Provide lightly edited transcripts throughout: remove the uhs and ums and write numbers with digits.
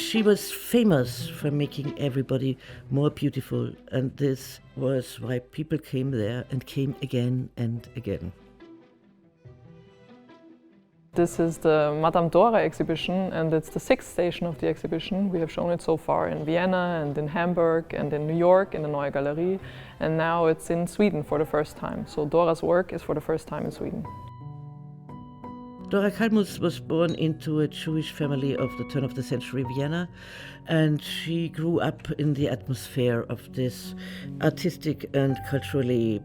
She was famous for making everybody more beautiful, and this was why people came there and came again and again. This is the Madame Dora exhibition, and it's the sixth station of the exhibition. We have shown it so far in Vienna and in Hamburg and in New York in the Neue Galerie, and now it's in Sweden for the first time. So Dora's work is for the first time in Sweden. Dora Kallmus was born into a Jewish family of the turn of the century Vienna, and she grew up in the atmosphere of this artistic and culturally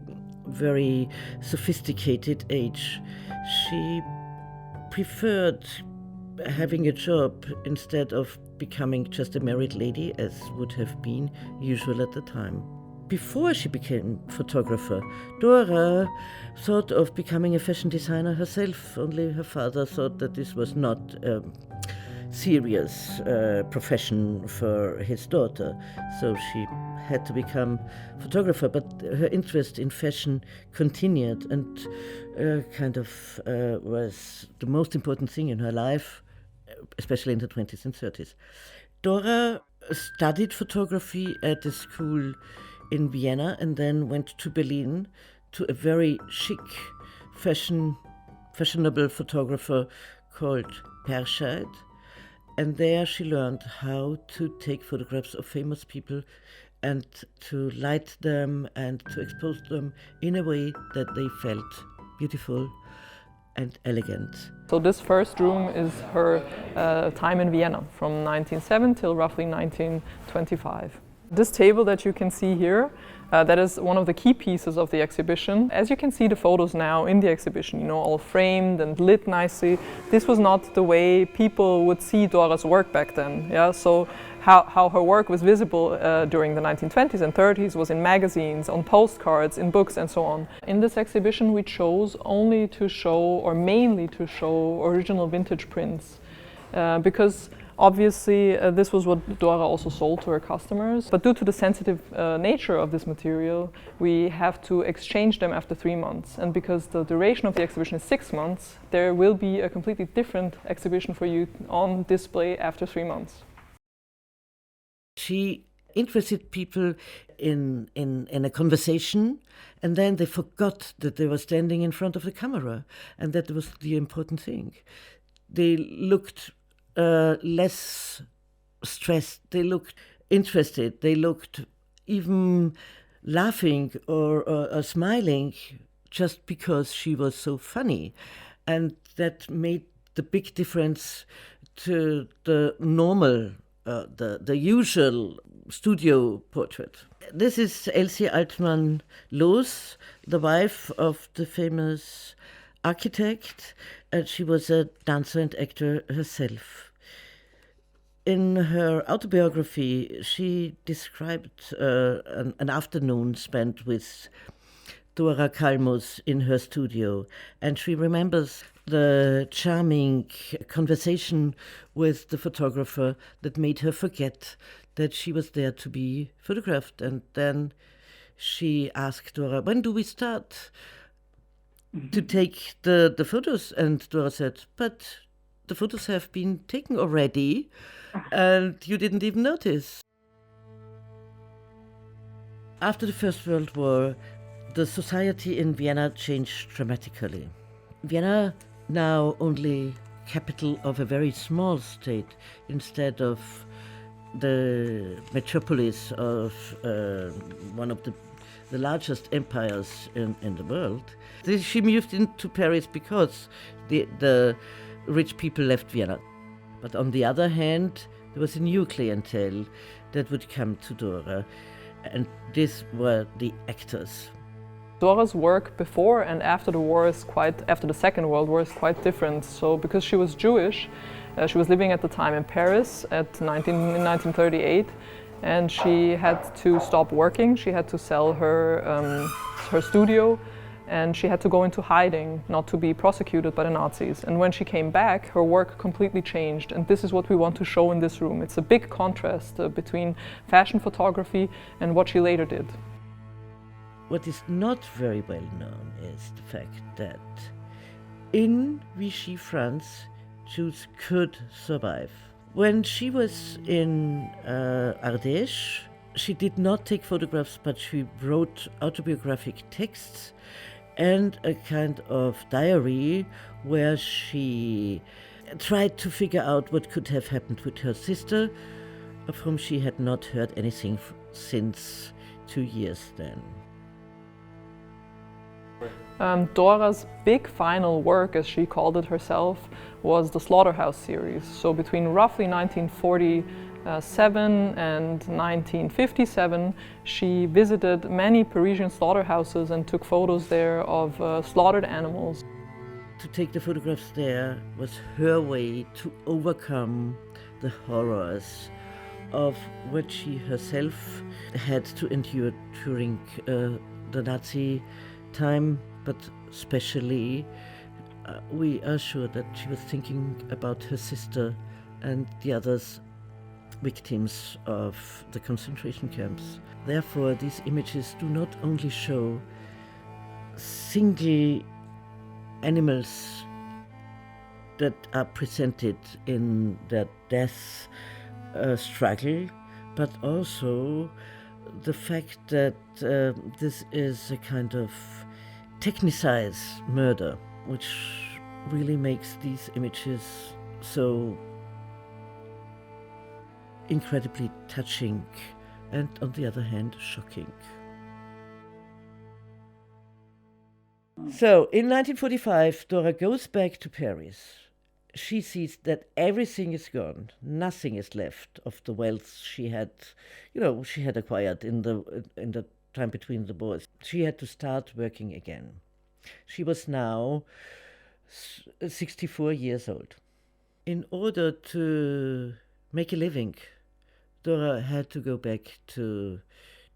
very sophisticated age. She preferred having a job instead of becoming just a married lady, as would have been usual at the time. Before she became photographer, Dora thought of becoming a fashion designer herself, only her father thought that this was not a serious profession for his daughter, so she had to become photographer, but her interest in fashion continued and was the most important thing in her life, especially in the 20s and 30s. Dora studied photography at a school in Vienna and then went to Berlin to a very chic, fashionable photographer called Perscheid. And there she learned how to take photographs of famous people and to light them and to expose them in a way that they felt beautiful and elegant. So this first room is her time in Vienna from 1907 till roughly 1925. This table that you can see here, that is one of the key pieces of the exhibition. As you can see the photos now in the exhibition, all framed and lit nicely. This was not the way people would see Dora's work back then. Yeah, so how her work was visible during the 1920s and 30s was in magazines, on postcards, in books and so on. In this exhibition we chose only to show, or mainly to show, original vintage prints because obviously, this was what Dora also sold to her customers, but due to the sensitive nature of this material, we have to exchange them after 3 months. And because the duration of the exhibition is 6 months, there will be a completely different exhibition for you on display after 3 months. She interested people in a conversation, and then they forgot that they were standing in front of the camera, and that was the important thing. They looked less stressed, they looked interested, they looked even laughing or smiling just because she was so funny. And that made the big difference to the normal, the usual studio portrait. This is Elsie Altmann-Loos, the wife of the famous architect, and she was a dancer and actor herself. In her autobiography, she described an afternoon spent with Dora Kallmus in her studio, and she remembers the charming conversation with the photographer that made her forget that she was there to be photographed. And then she asked Dora, "When do we start to take the photos?" And Dora said, "But the photos have been taken already and you didn't even notice." After the First World War, the society in Vienna changed dramatically. Vienna, now only capital of a very small state, instead of the metropolis of one of the largest empires in the world. She moved into Paris because the rich people left Vienna. But on the other hand, there was a new clientele that would come to Dora, and these were the actors. Dora's work before and after the war after the Second World War is quite different. So because she was Jewish, she was living at the time in Paris in 1938, and she had to stop working. She had to sell her studio, and she had to go into hiding, not to be prosecuted by the Nazis. And when she came back, her work completely changed, and this is what we want to show in this room. It's a big contrast between fashion photography and what she later did. What is not very well known is the fact that in Vichy France, Jews could survive. When she was in Ardèche, she did not take photographs, but she wrote autobiographic texts and a kind of diary where she tried to figure out what could have happened with her sister, of whom she had not heard anything since 2 years then. Dora's big final work, as she called it herself, was the Slaughterhouse series. So between roughly 1947 and 1957, she visited many Parisian slaughterhouses and took photos there of slaughtered animals. To take the photographs there was her way to overcome the horrors of what she herself had to endure during the Nazi time, but especially we are sure that she was thinking about her sister and the others victims of the concentration camps. Therefore, these images do not only show single animals that are presented in their death struggle, but also the fact that this is a kind of technicized murder, which really makes these images so incredibly touching and, on the other hand, shocking. So, in 1945, Dora goes back to Paris. She sees that everything is gone, nothing is left of the wealth she had acquired in the time between the wars. She had to start working again. She was now 64 years old. In order to make a living, Dora had to go back to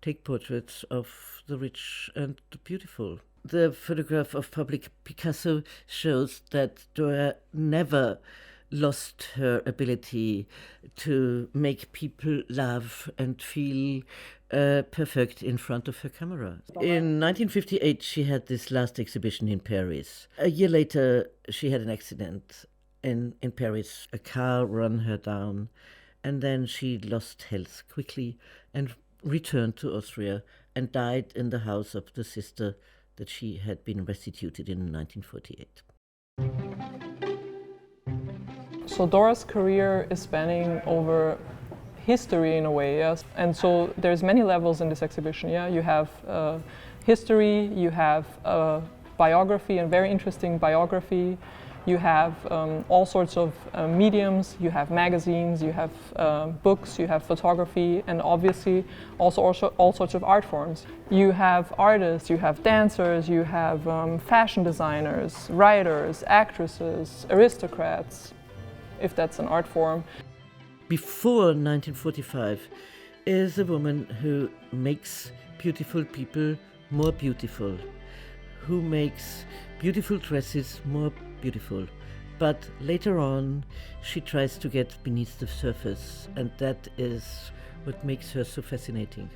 take portraits of the rich and the beautiful. The photograph of Pablo Picasso shows that Dora never lost her ability to make people laugh and feel perfect in front of her camera. In 1958, she had this last exhibition in Paris. A year later, she had an accident in Paris. A car ran her down, and then she lost health quickly and returned to Austria and died in the house of the sister that she had been restituted in 1948. So Dora's career is spanning over history in a way, yes. And so there's many levels in this exhibition, yeah. You have history, you have biography, and very interesting biography. You have all sorts of mediums, you have magazines, you have books, you have photography, and obviously also all sorts of art forms. You have artists, you have dancers, you have fashion designers, writers, actresses, aristocrats, if that's an art form. Before 1945 is a woman who makes beautiful people more beautiful, who makes beautiful dresses more beautiful. But later on, she tries to get beneath the surface, and that is what makes her so fascinating.